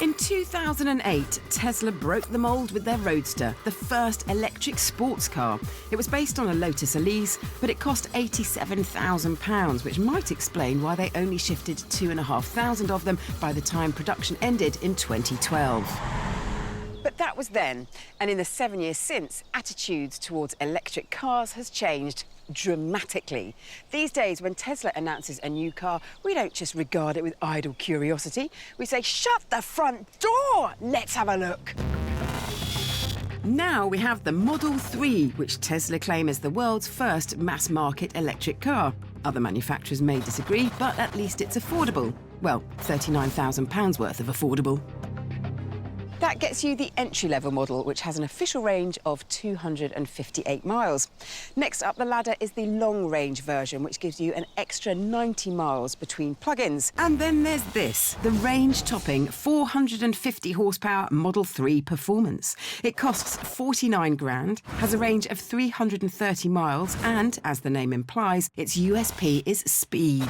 In 2008, Tesla broke the mould with their Roadster, the first electric sports car. It was based on a Lotus Elise, but it cost £87,000, which might explain why they only shifted 2,500 of them by the time production ended in 2012. But that was then, and in the 7 years since, attitudes towards electric cars has changed dramatically. These days, when Tesla announces a new car, we don't just regard it with idle curiosity. We say, shut the front door! Let's have a look. Now we have the Model 3, which Tesla claim is the world's first mass-market electric car. Other manufacturers may disagree, but at least it's affordable. Well, £39,000 worth of affordable. That gets you the entry-level model, which has an official range of 258 miles. Next up the ladder is the long-range version, which gives you an extra 90 miles between plug-ins. And then there's this, the range-topping 450 horsepower Model 3 Performance. It costs 49 grand, has a range of 330 miles, and, as the name implies, its USP is speed.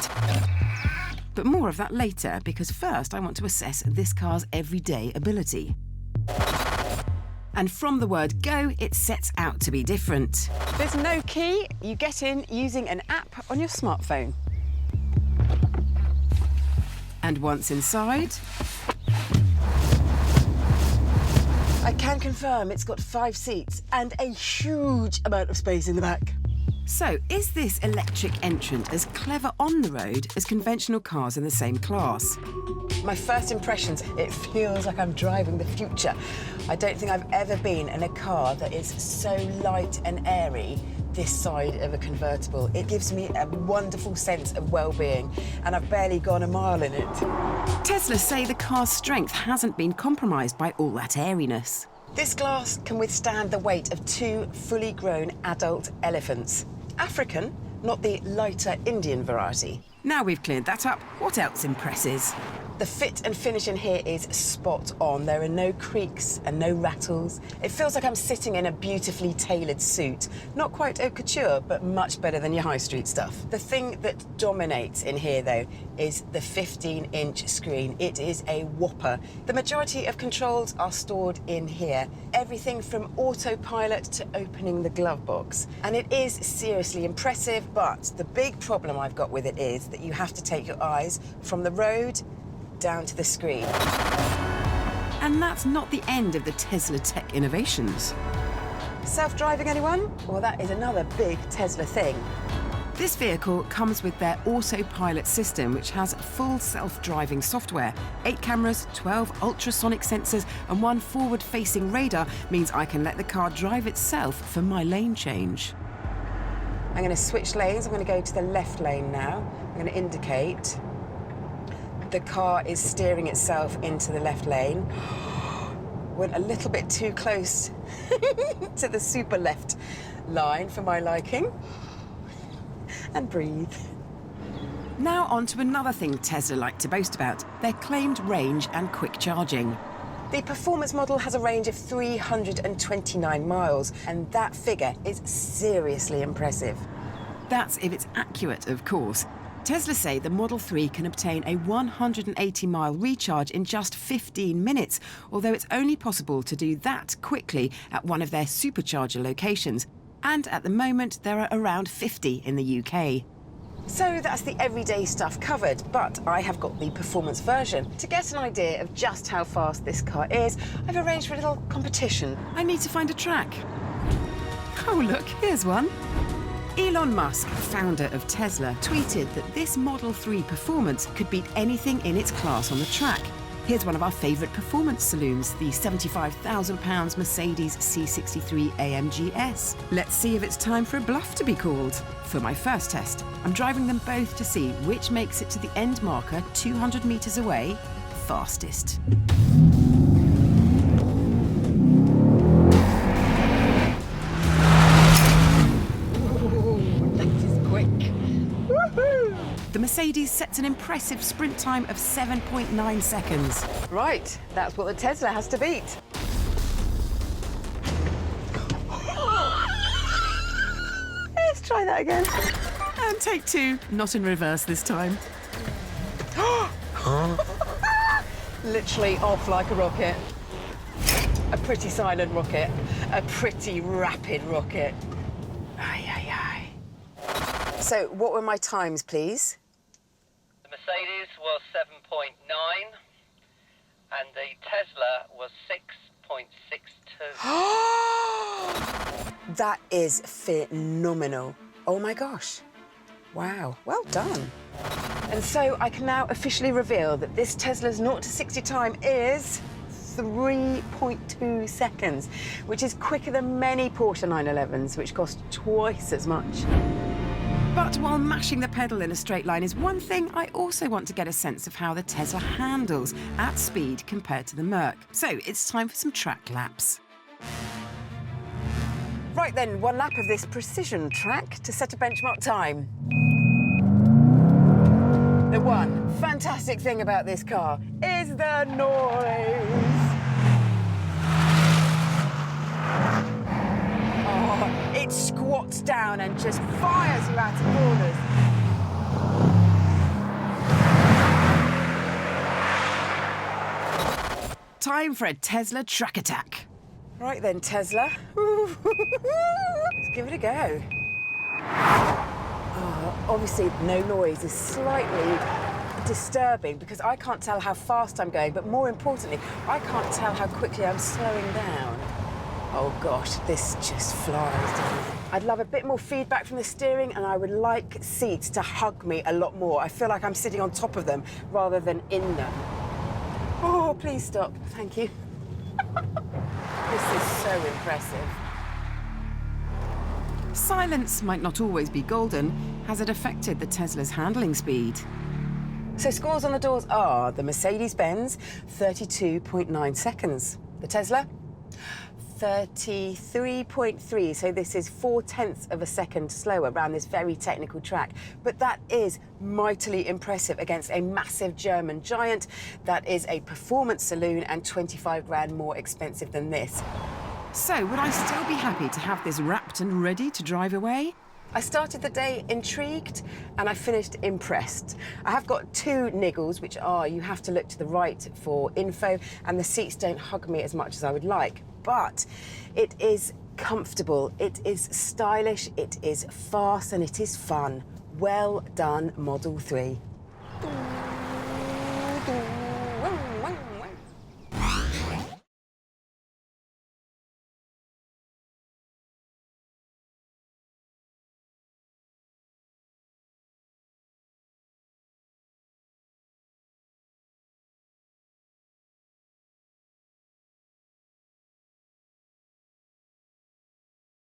But more of that later, because first I want to assess this car's everyday ability. And from the word go, it sets out to be different. There's no key. You get in using an app on your smartphone. And once inside, I can confirm it's got 5 seats and a huge amount of space in the back. so is this electric entrant as clever on the road as conventional cars in the same class? My first impressions, it feels like I'm driving the future. I don't think I've ever been in a car that is so light and airy this side of a convertible. It gives me a wonderful sense of well-being, and I've barely gone a mile in it. Tesla say the car's strength hasn't been compromised by all that airiness. This glass can withstand the weight of 2 fully grown adult elephants. African, not the lighter Indian variety. Now we've cleared that up, what else impresses? The fit and finish in here is spot on. There are no creaks and no rattles. It feels like I'm sitting in a beautifully tailored suit. Not quite haute couture, but much better than your high street stuff. The thing that dominates in here, though, is the 15-inch screen. It is a whopper. The majority of controls are stored in here. Everything from autopilot to opening the glove box. And it is seriously impressive, but the big problem I've got with it is that you have to take your eyes from the road down to the screen. And that's not the end of the Tesla tech innovations. Self-driving, anyone? Well, that is another big Tesla thing. This vehicle comes with their autopilot system, which has full self-driving software. 8 cameras, 12 ultrasonic sensors, and 1 forward-facing radar means I can let the car drive itself for my lane change. I'm going to switch lanes. I'm going to go to the left lane now. I'm going to indicate. The car is steering itself into the left lane. Went a little bit too close to the super left line for my liking. And breathe. Now on to another thing Tesla like to boast about, their claimed range and quick charging. The performance model has a range of 329 miles, and that figure is seriously impressive. That's if it's accurate, of course. Tesla say the Model 3 can obtain a 180-mile recharge in just 15 minutes, although it's only possible to do that quickly at one of their supercharger locations. And at the moment, there are around 50 in the UK. So that's the everyday stuff covered, but I have got the performance version. To get an idea of just how fast this car is, I've arranged for a little competition. I need to find a track. Oh, look, here's one. Elon Musk, founder of Tesla, tweeted that this Model 3 Performance could beat anything in its class on the track. Here's one of our favourite performance saloons, the £75,000 Mercedes C63 AMG S. Let's see if it's time for a bluff to be called. For my first test, I'm driving them both to see which makes it to the end marker 200 metres away fastest. The Mercedes sets an impressive sprint time of 7.9 seconds. Right, that's what the Tesla has to beat. Let's try that again. And take 2, not in reverse this time. Literally off like a rocket. A pretty silent rocket. A pretty rapid rocket. Aye, aye, aye. So, what were my times, please? The Mercedes was 7.9 and the Tesla was 6.62. That is phenomenal. Oh my gosh. Wow, well done. And so I can now officially reveal that this Tesla's 0 to 60 time is 3.2 seconds, which is quicker than many Porsche 911s, which cost twice as much. But while mashing the pedal in a straight line is one thing, I also want to get a sense of how the Tesla handles at speed compared to the Merc. So it's time for some track laps. Right then, one lap of this precision track to set a benchmark time. The one fantastic thing about this car is the noise. Oh, it squats down and just fires you out of corners. Time for a Tesla track attack. Right then, Tesla. Let's give it a go. Oh, obviously, no noise is slightly disturbing because I can't tell how fast I'm going, but more importantly, I can't tell how quickly I'm slowing down. Oh gosh, this just flies, doesn't it? I'd love a bit more feedback from the steering, and I would like seats to hug me a lot more. I feel like I'm sitting on top of them rather than in them. Oh, please stop. Thank you. This is so impressive. Silence might not always be golden. Has it affected the Tesla's handling speed? So scores on the doors are the Mercedes-Benz, 32.9 seconds. The Tesla, 33.3, so this is 0.4 of a second slower around this very technical track. But that is mightily impressive against a massive German giant that is a performance saloon and 25 grand more expensive than this. So would I still be happy to have this wrapped and ready to drive away? I started the day intrigued and I finished impressed. I have got two niggles, which are you have to look to the right for info and the seats don't hug me as much as I would like. But it is comfortable, it is stylish, it is fast and it is fun. Well done, Model 3.